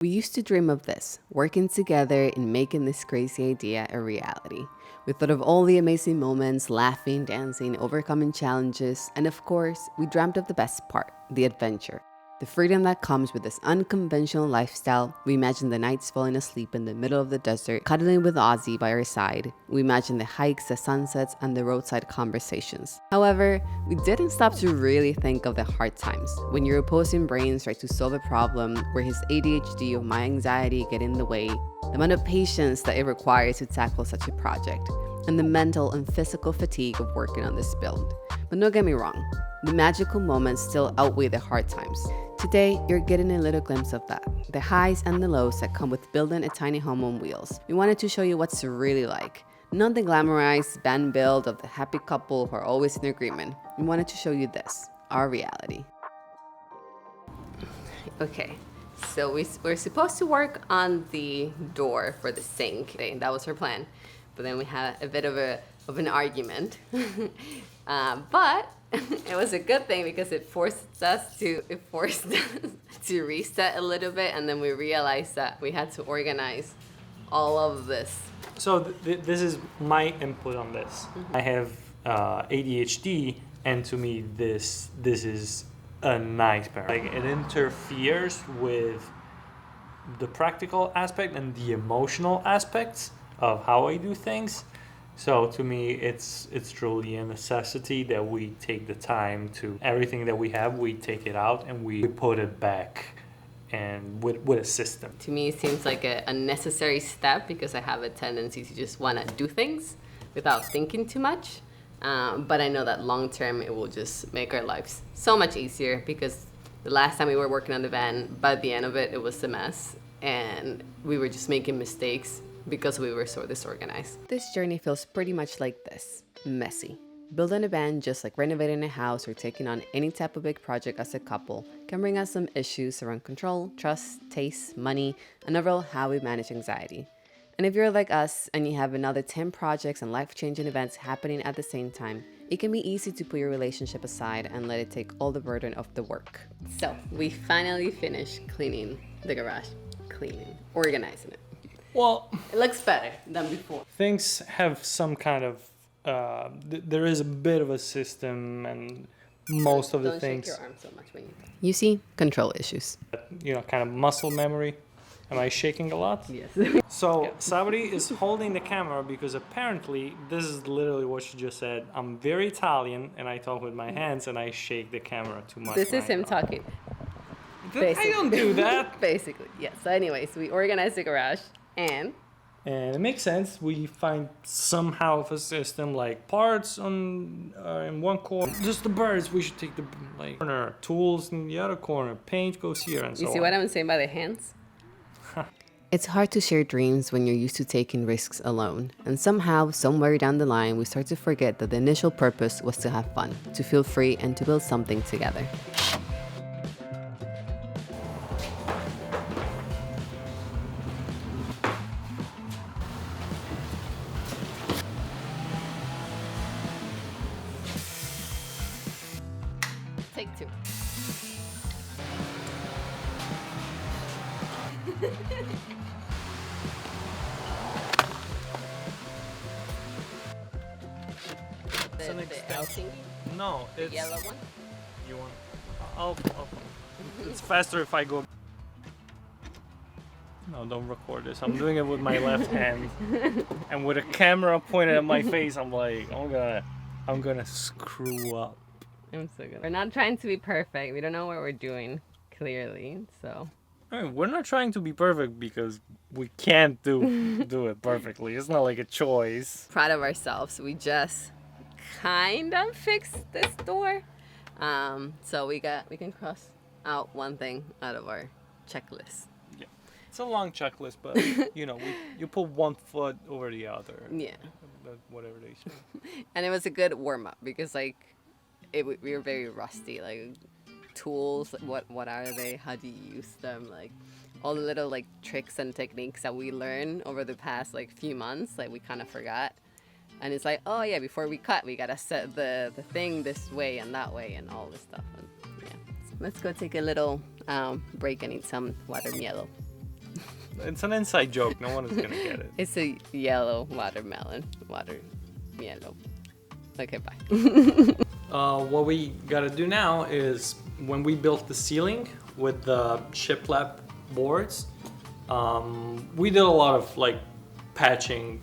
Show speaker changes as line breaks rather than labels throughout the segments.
We used to dream of this, working together in making this crazy idea a reality. We thought of all the amazing moments, laughing, dancing, overcoming challenges, and of course, we dreamt of the best part, the adventure. The freedom that comes with this unconventional lifestyle. We imagined the nights falling asleep in the middle of the desert, cuddling with Ozzy by our side. We imagined the hikes, the sunsets, and the roadside conversations. However, we didn't stop to really think of the hard times. When your opposing brains try to solve a problem, where his ADHD or my anxiety get in the way, the amount of patience that it requires to tackle such a project, and the mental and physical fatigue of working on this build. But don't get me wrong, the magical moments still outweigh the hard times. Today, you're getting a little glimpse of that, the highs and the lows that come with building a tiny home on wheels. We wanted to show you what's really like, not the glamorized band build of the happy couple who are always in agreement. We wanted to show you this, our reality. Okay, so we're supposed to work on the door for the sink. That was our plan, but then we had a bit of an argument. But it was a good thing because it forced us to reset a little bit, and then we realized that we had to organize all of this.
So this is my input on this. I have ADHD, and to me this is a nightmare. Like, it interferes with the practical aspect and the emotional aspects of how I do things. So to me, it's truly a necessity that we take the time to everything that we have, we take it out and we put it back, and with a system.
To me, it seems like a necessary step because I have a tendency to just want to do things without thinking too much. But I know that long term, it will just make our lives so much easier, because the last time we were working on the van, by the end of it, it was a mess, and we were just making mistakes because we were so disorganized. This journey feels pretty much like this, messy. Building a van, just like renovating a house or taking on any type of big project as a couple, can bring us some issues around control, trust, taste, money, and overall how we manage anxiety. And if you're like us and you have another 10 projects and life-changing events happening at the same time, it can be easy to put your relationship aside and let it take all the burden of the work. So we finally finished cleaning the garage, organizing it.
Well,
It looks better than before.
things have some kind of there is a bit of a system, and most of the things,
Don't shake your arm so much when you see, control issues.
kind of muscle memory. Am I shaking a lot?
Yes.
So Sabri is holding the camera because apparently this is literally what she just said. I'm very Italian and I talk with my hands and I shake the camera too much.
This is him talking.
I don't do that.
Basically, yes. So anyways, we organized the garage and
And it makes sense. We find somehow of a system, like parts on in one corner. Just the birds. We should take the corner. Tools in the other corner. Paint goes here and so on.
you see what I'm saying by the hands? It's hard to share dreams when you're used to taking risks alone. And somehow, somewhere down the line, we start to forget that the initial purpose was to have fun, to feel free, and to build something together. Take two. The L thingy?
No,
The
it's
yellow one?
You want? I'll it's faster if I go. No, don't record this. I'm doing it with my left hand, and with a camera pointed at my face. I'm like, I'm gonna screw up.
I'm so good. We're not trying to be perfect. We don't know what we're doing, clearly, so.
I mean, we're not trying to be perfect because we can't do it perfectly. It's not like a choice.
Proud of ourselves. We just kind of fixed this door. So we can cross out one thing out of our checklist.
Yeah, it's a long checklist, but you put one foot over the other.
Yeah.
Whatever they say.
And it was a good warm up because we were very rusty. Like tools, what are they? How do you use them? Like all the little like tricks and techniques that we learned over the past like few months, like we kind of forgot. And it's like, oh yeah, before we cut, we gotta set the thing this way and that way and all this stuff. And yeah, so let's go take a little break and eat some watermelon.
It's an inside joke. No one is gonna get it.
It's a yellow watermelon. Yellow. Okay, bye.
What we gotta do now is when we built the ceiling with the shiplap boards, we did a lot of like patching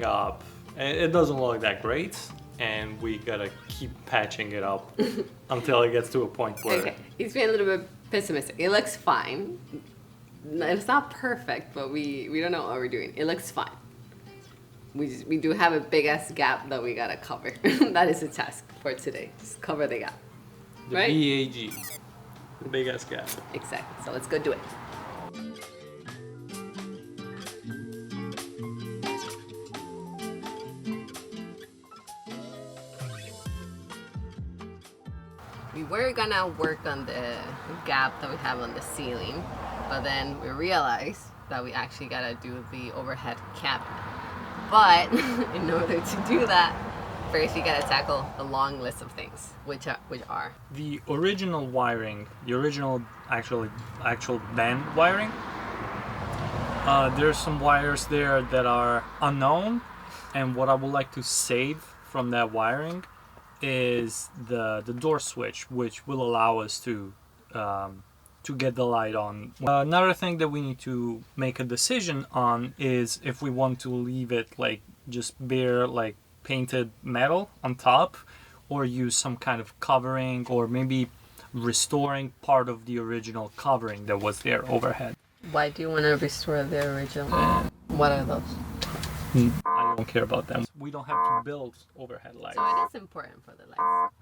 up. It doesn't look that great, and we gotta keep patching it up until it gets to a point where.
Okay, he's being a little bit pessimistic. It looks fine. It's not perfect, but we don't know what we're doing. It looks fine. We do have a big ass gap that we gotta cover. That is the task for today. Just cover the gap.
The
Right?
BAG, the big ass gap.
Exactly. So let's go do it. We were gonna work on the gap that we have on the ceiling, but then we realized that we actually gotta do the overhead cabinet. But in order to do that, first we gotta tackle a long list of things, which are
The original wiring, the original actual band wiring. There's some wires there that are unknown, and what I would like to save from that wiring is the door switch, which will allow us to get the light on. Another thing that we need to make a decision on is if we want to leave it like just bare like painted metal on top, or use some kind of covering, or maybe restoring part of the original covering that was there overhead.
why do you want to restore the original? What are those?
I don't care about them. We don't have to build overhead lights.
So it is important for the lights.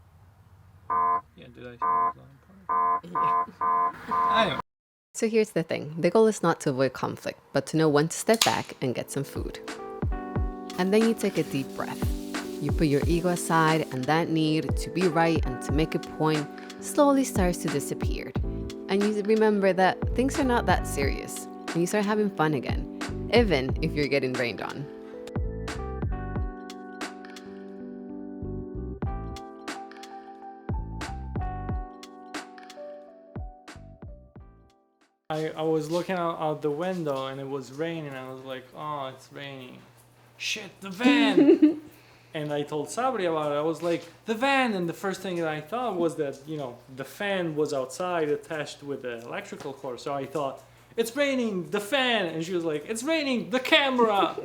Yeah, did I say it was not important? Anyway.
So here's the thing. The goal is not to avoid conflict, but to know when to step back and get some food. And then you take a deep breath. You put your ego aside, and that need to be right and to make a point slowly starts to disappear. And you remember that things are not that serious, and you start having fun again, even if you're getting rained on.
I was looking out the window and it was raining. I was like, oh, it's raining. Shit, the van! And I told Sabri about it. I was like, the van! And the first thing that I thought was that, the fan was outside attached with the electrical cord. So I thought, it's raining, the fan! And she was like, it's raining, the camera!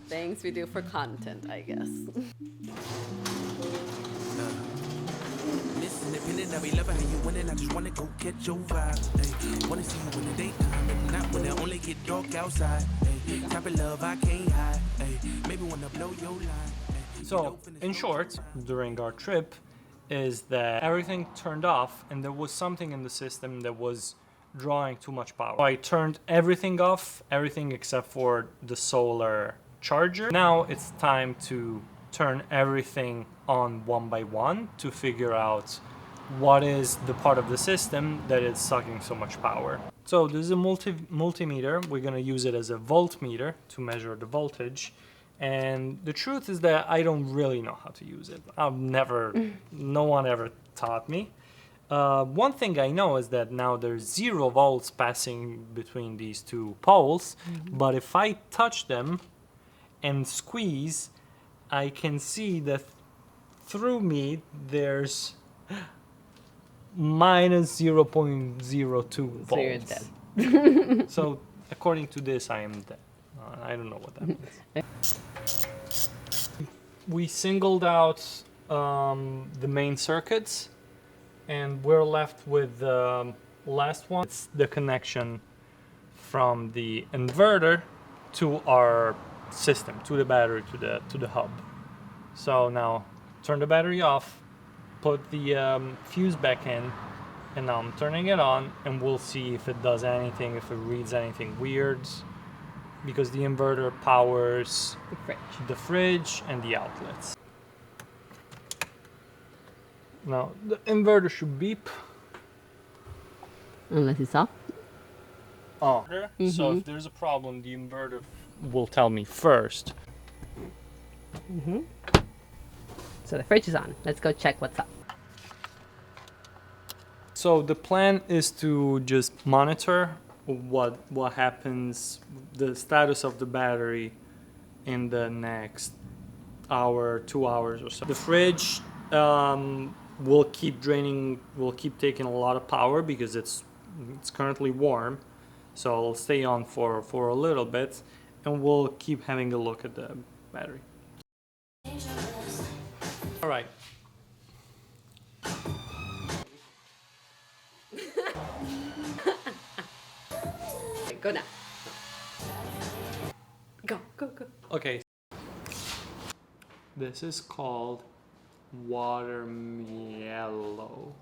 Things we do for content, I guess.
Independent, I be loving how you winning. I just wanna go catch your vibe. Ay, wanna see you in the daytime and not when it only get dark outside. Ay, type of love I can't hide. Ay, maybe wanna blow your line. Ay,
So, in short, during our trip, is that everything turned off and there was something in the system that was drawing too much power. So I turned everything off, everything except for the solar charger. Now it's time to turn everything on one by one to figure out what is the part of the system that is sucking so much power. So this is a multimeter. We're gonna use it as a voltmeter to measure the voltage. And the truth is that I don't really know how to use it. No one ever taught me. One thing I know is that now there's 0 volts passing between these two poles, but if I touch them and squeeze, I can see that through me there's minus 0.02 volts.
So you're dead.
So according to this, I am dead. I don't know what that means. We singled out the main circuits, and we're left with the last one. It's the connection from the inverter to our system, to the battery, to the hub. So now turn the battery off, put the fuse back in, and now I'm turning it on, and we'll see if it does anything, if it reads anything weird, because the inverter powers the fridge and the outlets. Now the inverter should beep.
Unless it's off.
Oh. So if there's a problem, the inverter will tell me first.
So the fridge is on. Let's go check what's up.
So the plan is to just monitor what happens, the status of the battery in the next hour, 2 hours or so. The fridge will keep draining, will keep taking a lot of power because it's currently warm, so it'll stay on for a little bit, and we'll keep having a look at the battery. All right.
Okay, go now. Go, go, go.
Okay. This is called water yellow.